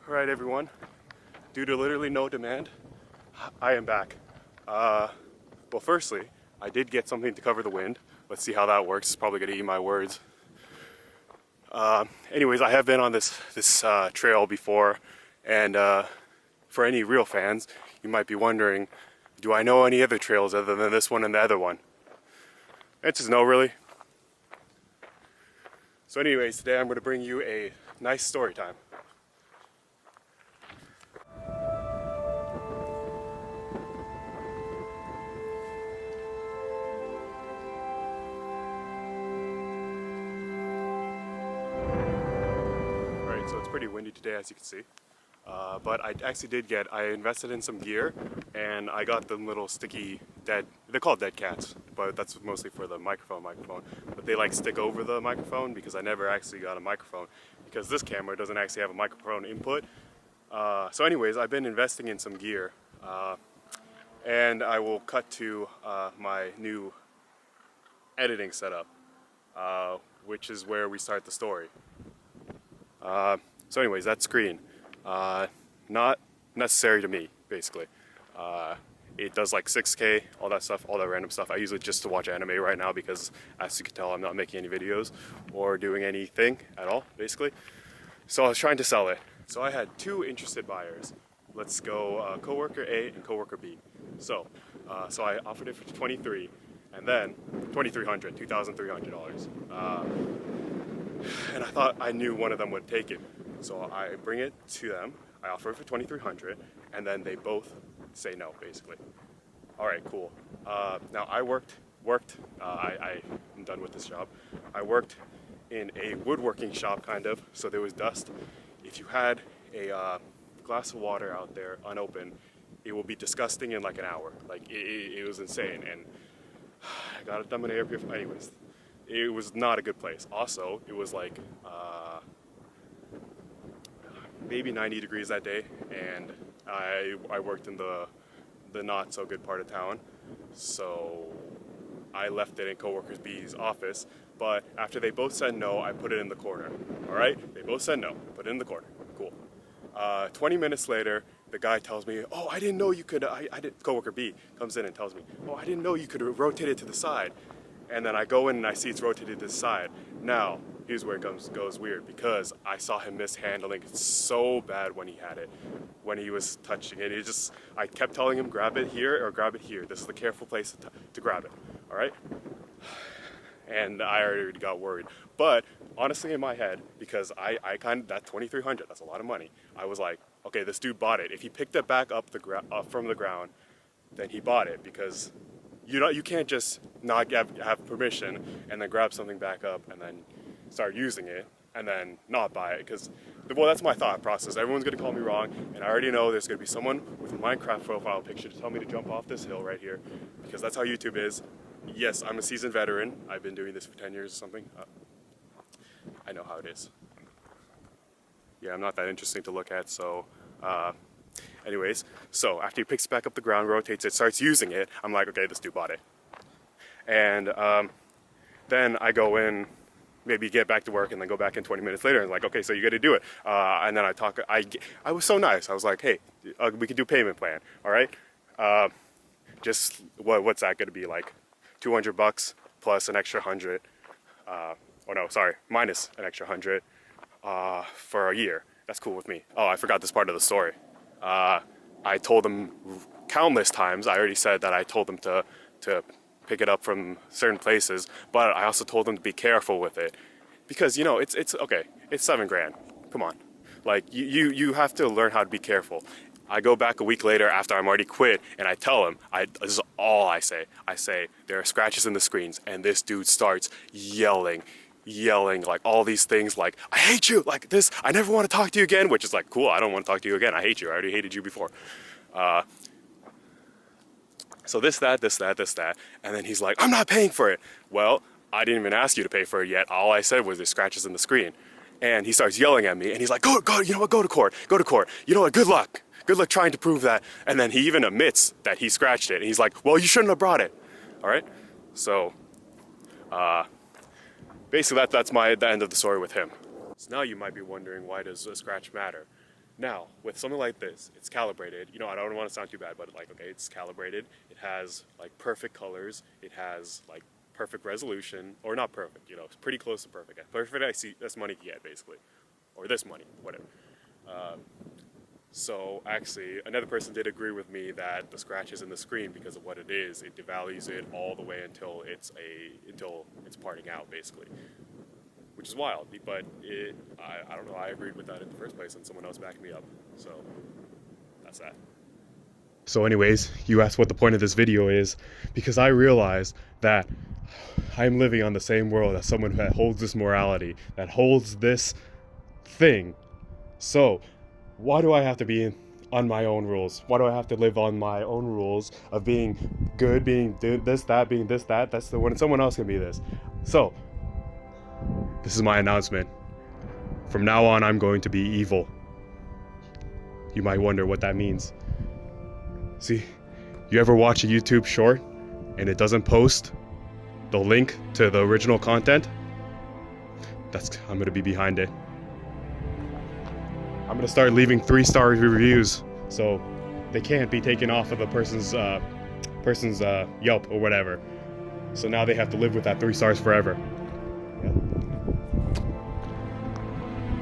Alright everyone, due to literally no demand, I am back. Well firstly, I did get something to cover the wind. Let's see how that works. It's probably going to eat my words. Anyways, I have been on this trail before, and for any real fans, you might be wondering, do I know any other trails other than this one and the other one? Answer is no, really. So anyways, today I'm going to bring you a nice story time. Alright, so it's pretty windy today, as you can see. But I actually I invested in some gear, and I got them little sticky they're called dead cats, but that's mostly for the microphone. But they like stick over the microphone because I never actually got a microphone because this camera doesn't actually have a microphone input. So anyways, I've been investing in some gear, and I will cut to my new editing setup, which is where we start the story. So anyways, that screen, not necessary to me, basically. It does like 6K, all that stuff, all that random stuff. I use it just to watch anime right now because, as you can tell, I'm not making any videos or doing anything at all, basically. So I was trying to sell it. So I had two interested buyers. Let's go coworker A and coworker B. So I offered it for $23, and then $2,300. And I thought I knew one of them would take it. So I bring it to them, I offer it for $2,300, and then they both say no, basically. All right, cool. Now I I'm done with this job. I worked in a woodworking shop, kind of, so there was dust. If you had a glass of water out there unopened, it will be disgusting in like an hour. Like, it was insane, and I got it done in an air purifier. Anyways, it was not a good place. Also, it was like maybe 90 degrees that day, and I worked in the not so good part of town, so I left it in coworker B's office. But after they both said no, I put it in the corner. All right, they both said no, put it in the corner. Cool. 20 minutes later, the guy tells me, "Oh, I didn't know you could." Coworker B comes in and tells me, "Oh, I didn't know you could rotate it to the side." And then I go in and I see it's rotated to the side. Now, here's where it goes weird, because I saw him mishandling it so bad when he had it, when he was touching it. I kept telling him, grab it here or grab it here. This is the careful place to grab it, all right? And I already got worried. But honestly, in my head, because that $2,300, that's a lot of money. I was like, okay, this dude bought it. If he picked it back up from the ground, then he bought it, because you can't just not have permission and then grab something back up and then start using it and then not buy it, because, well, that's my thought process. Everyone's gonna call me wrong, and I already know there's gonna be someone with a Minecraft profile picture to tell me to jump off this hill right here, because that's how YouTube is. Yes, I'm a seasoned veteran. I've been doing this for 10 years or something. I know how it is. Yeah, I'm not that interesting to look at, so anyways, so after he picks it back up the ground, rotates it, starts using it, I'm like, okay, this dude bought it. And then I go in, maybe get back to work, and then go back in 20 minutes later, and like, okay, so you got to do it. And then I was so nice. I was like, hey, we can do payment plan, all right? Just what's that going to be, like $200 plus an extra 100? Oh no, sorry, minus an extra 100 for a year. That's cool with me. Oh, I forgot this part of the story. I told them countless times. I already said that I told them to pick it up from certain places, but I also told them to be careful with it, because it's okay. It's $7,000. Come on, like you have to learn how to be careful. I go back a week later after I'm already quit, and I tell him, this is all I say. I say, there are scratches in the screens, and this dude starts yelling like all these things, like, I hate you, like this, I never want to talk to you again, which is like, cool, I don't want to talk to you again, I hate you, I already hated you before. So this, that, and then he's like, I'm not paying for it. Well, I didn't even ask you to pay for it yet. All I said was there's scratches in the screen. And he starts yelling at me, and he's like, go, you know what, go to court. You know what, good luck trying to prove that. And then he even admits that he scratched it, and he's like, well, you shouldn't have brought it, all right? So, basically that's the end of the story with him. So now you might be wondering, why does a scratch matter? Now, with something like this, it's calibrated. You know, I don't want to sound too bad, but like, okay, it's calibrated. It has like perfect colors. It has like perfect resolution, or not perfect. You know, it's pretty close to perfect. Perfect, I see. That's money can get basically, or this money, whatever. So actually, another person did agree with me that the scratches in the screen, because of what it is, it devalues it all the way until it's parting out basically, which is wild. But I don't know. I agreed with that in the first place, and someone else backed me up. So that's that. So anyways, you asked what the point of this video is, because I realized that I'm living on the same world as someone that holds this morality, that holds this thing. So why do I have to be on my own rules? Why do I have to live on my own rules of being good, being this, that, being this, that? That's the when someone else can be this. So this is my announcement. From now on, I'm going to be evil. You might wonder what that means. See, you ever watch a YouTube short and it doesn't post the link to the original content? I'm gonna be behind it. I'm gonna start leaving 3-star reviews, so they can't be taken off of the person's Yelp or whatever. So now they have to live with that 3 stars forever. Yeah.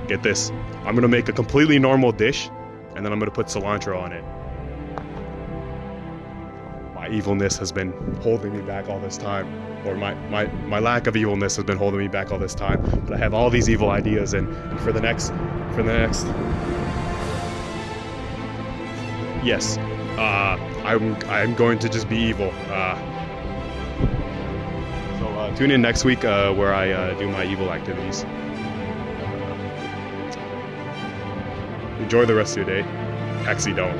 Get this, I'm gonna make a completely normal dish, and then I'm gonna put cilantro on it. My evilness has been holding me back all this time, or my lack of evilness has been holding me back all this time. But I have all these evil ideas, and for the next, yes, I'm going to just be evil. So tune in next week where I do my evil activities. Enjoy the rest of your day. Actually, don't.